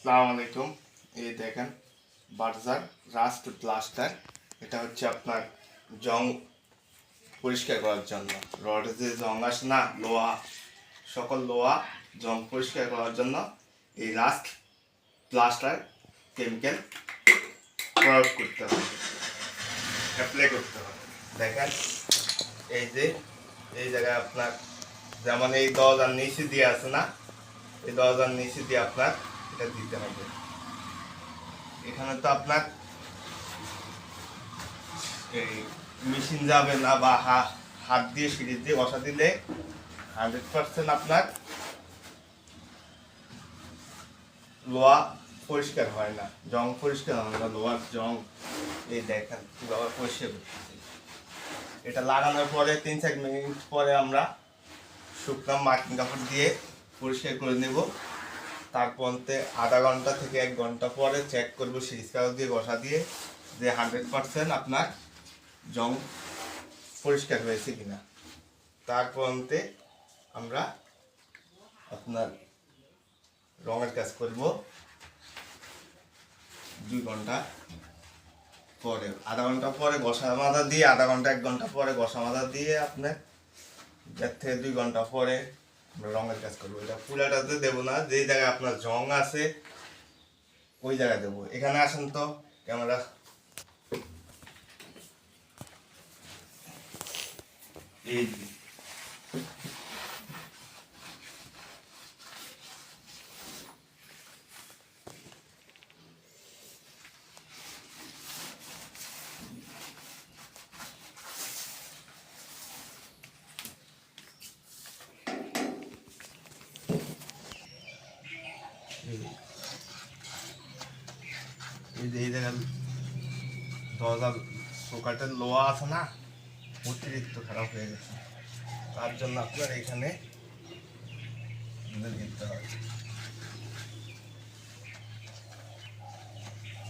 আসসালামু আলাইকুম। এই দেখেন বার্জার রাস্ট প্লাস্টার। এটা হচ্ছে আপনার জং পরিষ্কার করার জন্য। রডে যে জং আসে না, লোহা, সকল লোহা জং পরিষ্কার করার জন্য এই রাস্ট প্লাস্টার কেমিক্যাল প্রয়োগ করতে হবে, অ্যাপ্লাই করতে হবে। দেখেন এই যে এই জায়গায় আপনার যেমন এই দরজার নিচে দিয়ে আছে না, এই দরজার নিচে দিয়ে আপনার এটা দিতে হবে। এখানে তো আপনার এই মেশিন যাবে না, বা হাত দিয়ে সিঁড়ি দিয়ে বসা দিলে 100% আপনার লোহা পরিষ্কার হয় না, জং পরিষ্কার হয় না, লোহার জং। এই দেখেন কিভাবে পরিষ্কার করতেছি। এটা লাগানোর পরে 3-4 মিনিট পরে আমরা শুকনো মার্কিং কাপড় দিয়ে পরিষ্কার করে নেব। তারপরে আধা ঘন্টা থেকে 1 ঘন্টা পরে চেক করবো সিরিজ কাগজ দিয়ে বসা দিয়ে যে 100% আপনার জং পরিষ্কার হয়েছে কিনা। তারপরে আমরা আপনার রঙের কাজ করব 2 ঘন্টা পরে, আধা ঘন্টা পরে ঘষা মাজা দিয়ে, আধা ঘন্টা 1 ঘন্টা পরে ঘষা মাজা দিয়ে আপনার 1 থেকে 2 ঘন্টা পরে আমরা রঙের কাজ করবো। এটা পুরাটাতে দেবো না, যেই জায়গায় আপনার জং আছে ওই জায়গায় দেবো। এখানে আসেন তো ক্যামেরা। এই এই জায়গায় দরজার সোকাটের লোহা আছে না, অতিরিক্ত খারাপ হয়ে গেছে। তার জন্য আপনার এখানে দিতে হবে।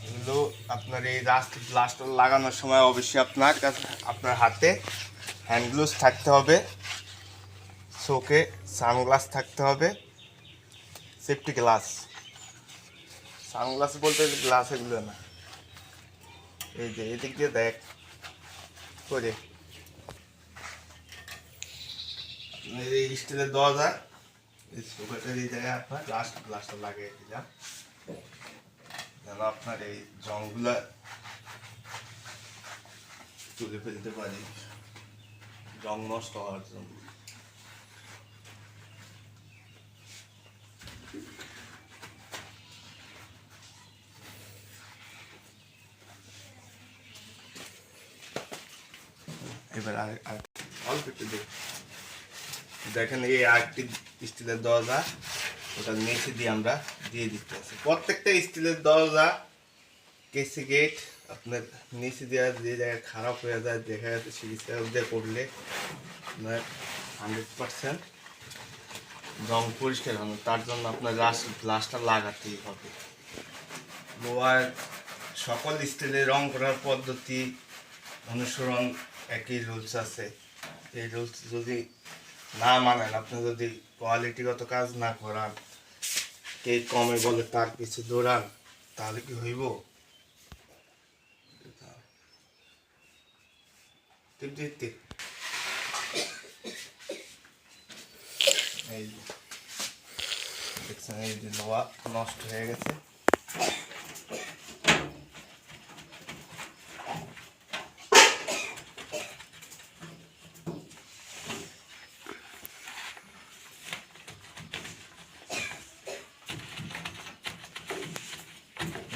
এগুলো আপনার এই রাস্ট প্লাস্টার লাগানোর সময় অবশ্যই আপনার কাছে আপনার হাতে হ্যান্ড গ্লোভস থাকতে হবে, চোখে সানগ্লাস থাকতে হবে, সেফটি গ্লাস। সানগ্লাস বলতে গ্লাস এগুলো না, এই যে এদিক দিয়ে দেখ করে এই স্টিলের দরজা, এই সোফাটার এই জায়গায় আপনার লাস্ট গ্লাসটা লাগিয়ে দিলাম, যেন আপনার এই জংগুলা তুলে ফেলতে পারি, জং নষ্ট হওয়ার জন্য। এবার আর অল্প একটু দেখেন এই আরেকটি স্টিলের দরজা, ওটা নিচে দিয়ে আমরা দিয়ে দিতে আছে। প্রত্যেকটা স্টিলের দরজা কেসি গেট আপনার নিচে দেওয়া যে জায়গায় খারাপ হয়ে যায়, দেখা যাচ্ছে সিরিজ দিয়ে করলে আপনার 100% জং পরিষ্কার হবে। তার জন্য আপনার গ্লাসটা লাগাতেই হবে। লোহার সকল স্টিলের রং করার পদ্ধতি অনুসরণ একই রুলস আছে। এই রুলস যদি না মানেন, আপনি যদি কোয়ালিটিগত কাজ না করান, কে কমে বলে তার পিছু দৌড়ান, তাহলে কি হইব? এই দেখছেন এই যে লোহা নষ্ট হয়ে গেছে।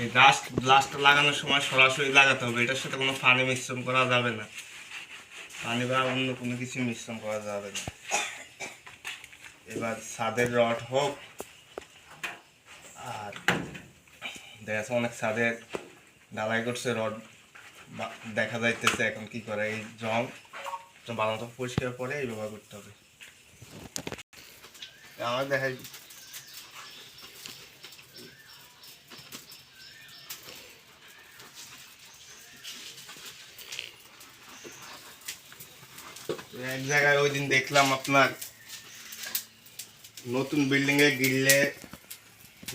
এই রাস্ট ব্লাস্টার লাগানোর সময় সরাসরি লাগাতে হবে, এটার সাথে কোনো পানি মিশ্রণ করা যাবে না, পানি বা অন্য কোনো কিছু মিশ্রণ করা যাবে না। এবার ছাদের রড হোক, আর দেখা যাচ্ছে অনেক ছাদের ঢালাই করছে রড, দেখা যাইতেছে এখন কি করে এই জং বানানো পরিষ্কার করে এই ব্যবহার করতে হবে। আমার দেখাই এক জায়গায় ওই দিন দেখলাম আপনার নতুন বিল্ডিং এ গিললে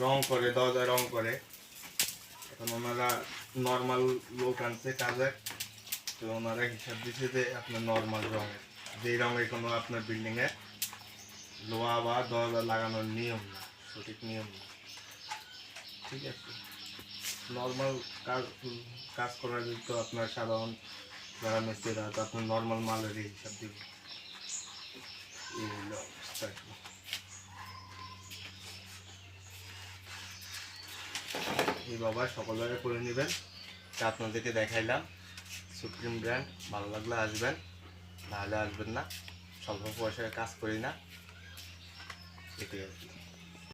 রং করে, দরজা রং করে। এখন ওনারা নর্মাল লোক আনছে কাজে, তো ওনারা হিসাব দিচ্ছে যে আপনার নর্মাল রঙের, যেই রঙের কোনো আপনার বিল্ডিংয়ে লোহা বা দরজা লাগানোর নিয়ম না, সঠিক নিয়ম না। ঠিক আছে, নর্মাল কাজ কাজ করার তো আপনার সাধারণ যারা মিস্ত্রিরা, তো আপনার নর্মাল মালেরই হিসাব দিব। এই হলো অবস্থা। এই বাবা সকল জায়গায় করে নেবেন, তা আপনাদেরকে দেখাইলাম। সুপ্রিম ব্র্যান্ড, ভালো লাগলে আসবেন, নাহলে আসবেন না। স্বল্প পয়সায় কাজ করি না, এটাই আর কি।